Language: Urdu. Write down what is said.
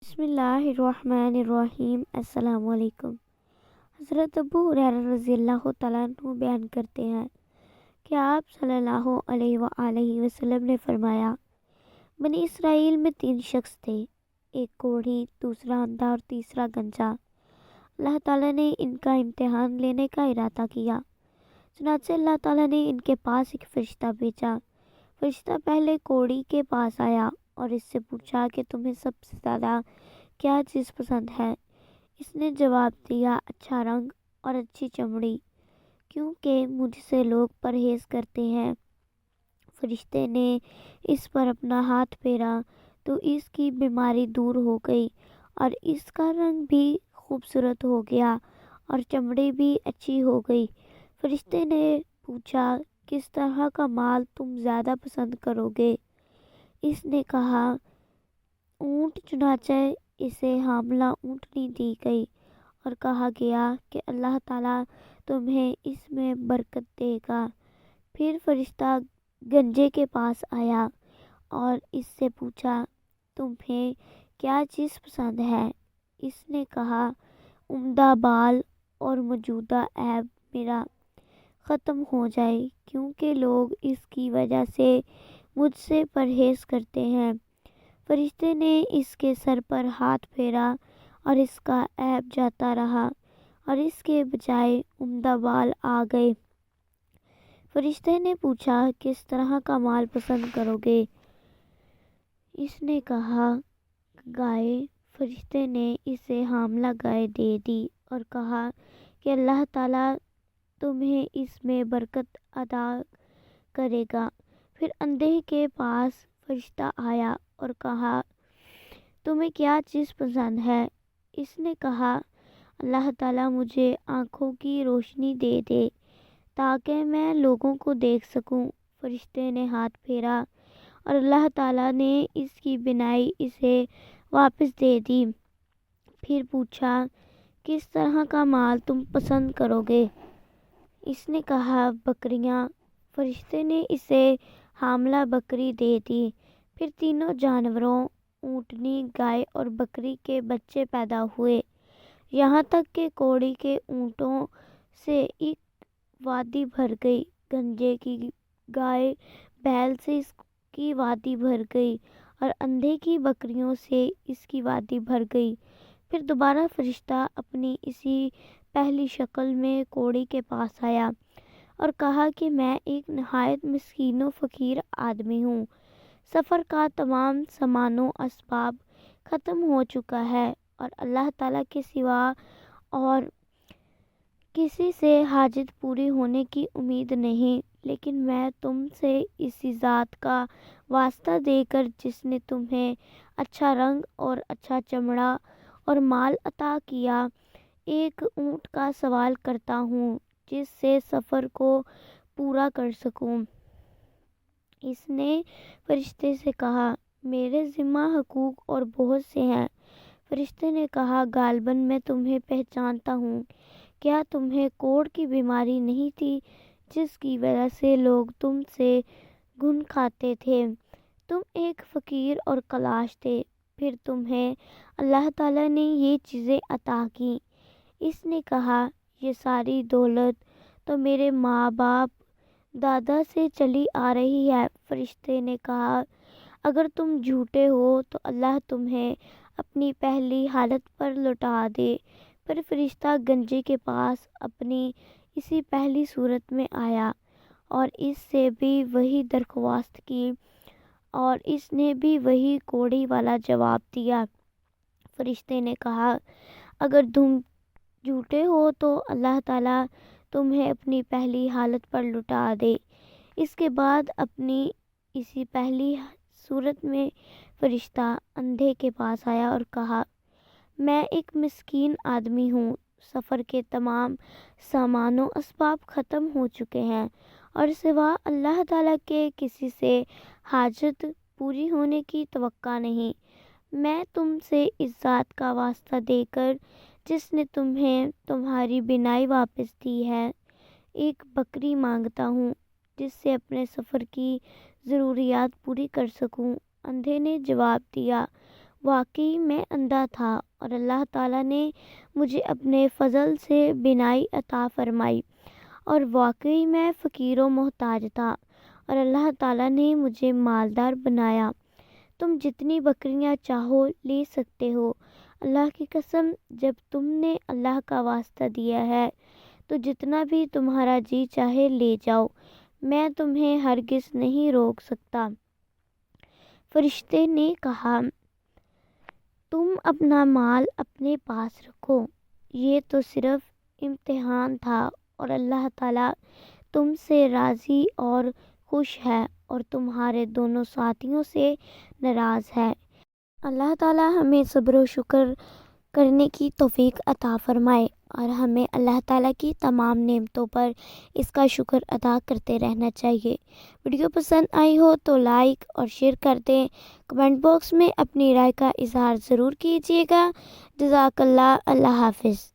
بسم اللہ الرحمن الرحیم۔ السلام علیکم۔ حضرت ابو ہریرہ رضی اللہ تعالیٰ عنہ بیان کرتے ہیں کہ آپ صلی اللہ علیہ وآلہ وسلم نے فرمایا، بنی اسرائیل میں 3 شخص تھے، ایک کوڑھی، دوسرا اندھا اور تیسرا گنجا۔ اللہ تعالیٰ نے ان کا امتحان لینے کا ارادہ کیا، چنانچہ اللہ تعالیٰ نے ان کے پاس ایک فرشتہ بھیجا۔ فرشتہ پہلے کوڑھی کے پاس آیا اور اس سے پوچھا کہ تمہیں سب سے زیادہ کیا چیز پسند ہے؟ اس نے جواب دیا، اچھا رنگ اور اچھی چمڑی، کیونکہ مجھ سے لوگ پرہیز کرتے ہیں۔ فرشتے نے اس پر اپنا ہاتھ پھیرا تو اس کی بیماری دور ہو گئی اور اس کا رنگ بھی خوبصورت ہو گیا اور چمڑی بھی اچھی ہو گئی۔ فرشتے نے پوچھا، کس طرح کا مال تم زیادہ پسند کرو گے؟ اس نے کہا، اونٹ، چنانچہ اسے حاملہ اونٹنی دی گئی اور کہا گیا کہ اللہ تعالیٰ تمہیں اس میں برکت دے گا۔ پھر فرشتہ گنجے کے پاس آیا اور اس سے پوچھا، تمہیں کیا چیز پسند ہے؟ اس نے کہا، عمدہ بال اور موجودہ عیب میرا ختم ہو جائے، کیونکہ لوگ اس کی وجہ سے مجھ سے پرہیز کرتے ہیں۔ فرشتے نے اس کے سر پر ہاتھ پھیرا اور اس کا عیب جاتا رہا اور اس کے بجائے عمدہ بال آ گئے۔ فرشتے نے پوچھا، کس طرح کا مال پسند کرو گے؟ اس نے کہا، گائے۔ فرشتے نے اسے حاملہ گائے دے دی اور کہا کہ اللہ تعالیٰ تمہیں اس میں برکت عطا کرے گا۔ پھر اندھے کے پاس فرشتہ آیا اور کہا، تمہیں کیا چیز پسند ہے؟ اس نے کہا، اللہ تعالیٰ مجھے آنکھوں کی روشنی دے دے تاکہ میں لوگوں کو دیکھ سکوں۔ فرشتے نے ہاتھ پھیرا اور اللہ تعالیٰ نے اس کی بینائی اسے واپس دے دی۔ پھر پوچھا، کس طرح کا مال تم پسند کرو گے؟ اس نے کہا، بکریاں۔ فرشتے نے اسے حاملہ بکری دے دی۔ پھر تینوں جانوروں، اونٹنی، گائے اور بکری کے بچے پیدا ہوئے، یہاں تک کہ کوڑھی کے اونٹوں سے ایک وادی بھر گئی، گنجے کی گائے بیل سے اس کی وادی بھر گئی اور اندھے کی بکریوں سے اس کی وادی بھر گئی۔ پھر دوبارہ فرشتہ اپنی اسی پہلی شکل میں کوڑھی کے پاس آیا اور کہا کہ میں ایک نہایت مسکین و فقیر آدمی ہوں، سفر کا تمام سامان و اسباب ختم ہو چکا ہے اور اللہ تعالیٰ کے سوا اور کسی سے حاجت پوری ہونے کی امید نہیں، لیکن میں تم سے اسی ذات کا واسطہ دے کر جس نے تمہیں اچھا رنگ اور اچھا چمڑا اور مال عطا کیا، ایک اونٹ کا سوال کرتا ہوں جس سے سفر کو پورا کر سکوں۔ اس نے فرشتے سے کہا، میرے ذمہ حقوق اور بہت سے ہیں۔ فرشتے نے کہا، غالباً میں تمہیں پہچانتا ہوں، کیا تمہیں کوڑھ کی بیماری نہیں تھی جس کی وجہ سے لوگ تم سے گھن کھاتے تھے؟ تم ایک فقیر اور کلاش تھے، پھر تمہیں اللہ تعالیٰ نے یہ چیزیں عطا کیں۔ اس نے کہا، یہ ساری دولت تو میرے ماں باپ دادا سے چلی آ رہی ہے۔ فرشتے نے کہا، اگر تم جھوٹے ہو تو اللہ تمہیں اپنی پہلی حالت پر لوٹا دے۔ پھر فرشتہ گنجے کے پاس اپنی اسی پہلی صورت میں آیا اور اس سے بھی وہی درخواست کی اور اس نے بھی وہی کوڑھی والا جواب دیا۔ فرشتے نے کہا، اگر تم جھوٹے ہو تو اللہ تعالیٰ تمہیں اپنی پہلی حالت پر لوٹا دے۔ اس کے بعد اپنی اسی پہلی صورت میں فرشتہ اندھے کے پاس آیا اور کہا، میں ایک مسکین آدمی ہوں، سفر کے تمام سامان و اسباب ختم ہو چکے ہیں اور سوا اللہ تعالیٰ کے کسی سے حاجت پوری ہونے کی توقع نہیں۔ میں تم سے اس ذات کا واسطہ دے کر جس نے تمہیں تمہاری بینائی واپس دی ہے، ایک بکری مانگتا ہوں جس سے اپنے سفر کی ضروریات پوری کر سکوں۔ اندھے نے جواب دیا، واقعی میں اندھا تھا اور اللہ تعالیٰ نے مجھے اپنے فضل سے بینائی عطا فرمائی، اور واقعی میں فقیر و محتاج تھا اور اللہ تعالیٰ نے مجھے مالدار بنایا۔ تم جتنی بکریاں چاہو لے سکتے ہو، اللہ کی قسم جب تم نے اللہ کا واسطہ دیا ہے تو جتنا بھی تمہارا جی چاہے لے جاؤ، میں تمہیں ہرگز نہیں روک سکتا۔ فرشتے نے کہا، تم اپنا مال اپنے پاس رکھو، یہ تو صرف امتحان تھا اور اللہ تعالیٰ تم سے راضی اور خوش ہے اور تمہارے دونوں ساتھیوں سے ناراض ہے۔ اللہ تعالیٰ ہمیں صبر و شکر کرنے کی توفیق عطا فرمائے اور ہمیں اللہ تعالیٰ کی تمام نعمتوں پر اس کا شکر ادا کرتے رہنا چاہیے۔ ویڈیو پسند آئی ہو تو لائک اور شیئر کر دیں۔ کمنٹ باکس میں اپنی رائے کا اظہار ضرور کیجیے گا۔ جزاک اللہ۔ اللہ حافظ۔